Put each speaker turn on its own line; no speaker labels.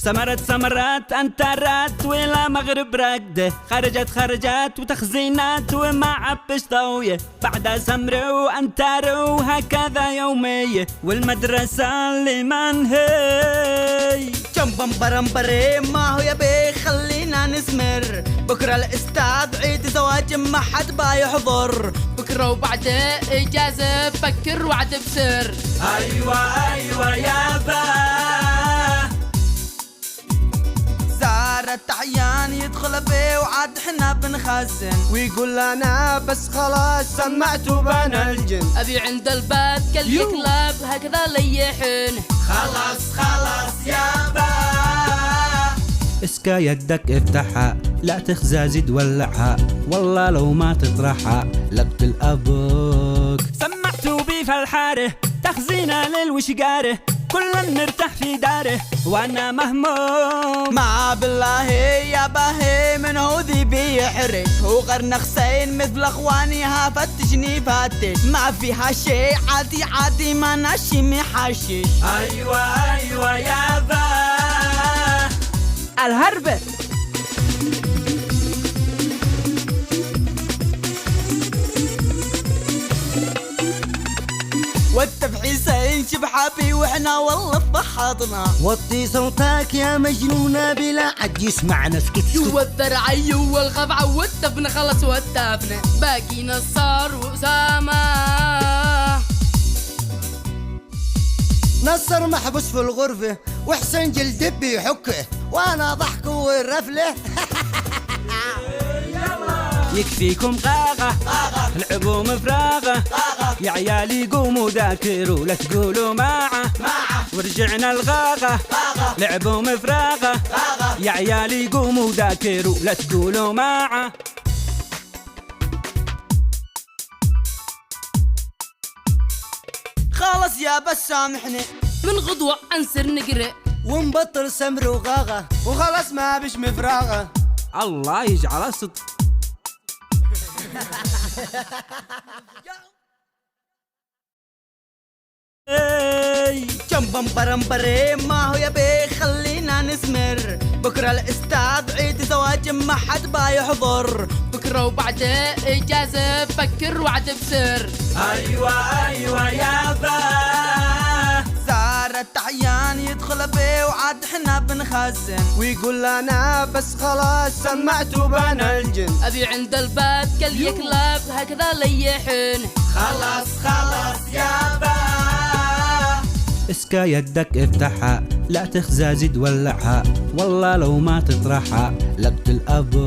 سمرت انترت ولا مغرب رقده، خرجت وتخزينات وما عبش ضويه، بعد سمر وانتر وهكذا يوميه، والمدرسه اللي منهي
جنبن برمبري ما هو يبي خلينا نسمر، بكره الاستاذ عيد زواج ما حد بيحضر،
بكره وبعده اجازه فكر وعد بسر.
ايوه يابا
زارت عيان يدخل بي وعاد حنا بنخزن،
ويقول لنا بس خلاص سمعت بنا الجن،
ابي عند البيت كل يكلب هكذا ليحن.
خلاص يابا اسكا يدك افتحها، لا تخزى زيد ولعها، والله لو ما تطرحها لقتل ابوك. سمعتوا بي في الحاره تخزينه للوشقاره، كل نرتاح في داره وانا مهموم.
ما بالله يا باهي من هو ذي بيحرج، وغرنا خسين مثل اخوانيها فتشني فتش، ما فيها شي عادي ما ناشي محشش.
ايوه يابا
الهربة والتبحيسين شبحابي واحنا والله فحطنا.
وطي صوتك يا مجنونة بلا عد يسمعنا، اسكت
والذرعي والخفعة والتفنة خلص والتفنة، باقي نصار وأسامة.
نصر محبوس في الغرفة وحسن جلد بيحكه، وانا ضحك والرفلة.
يكفيكم غاغة لعبوا مفراغة، يا عيالي قوموا ذاكروا لا تقولوا معه، ورجعنا الغاغة لعبوا مفراغة، يا عيالي قوموا ذاكروا لا تقولوا معه.
خلص يا بس سامحني،
من غدوة عنسر نقرأ
ونبطل سمر وغاغة، وخلاص ما بش مفراغة.
الله يجعل صدق.
جنبن برمبري ما هو يبي خلينا نسمر، بكره الاستاذ عيد زواج ما حد بيحضر،
بكره وبعده اجازه فكر وعد بسر.
ايوه يابا
زارت عيان يدخل بي وعاد حنا بنخزن،
ويقول لنا بس خلاص سمعت بنا الجن،
ابي عند البيت كل يكلب هكذا ليحن.
خلاص يابا اسكا يدك افتحها، لا تخزى زيد ولعها، والله لو ما تطرحها لقتل ابوك.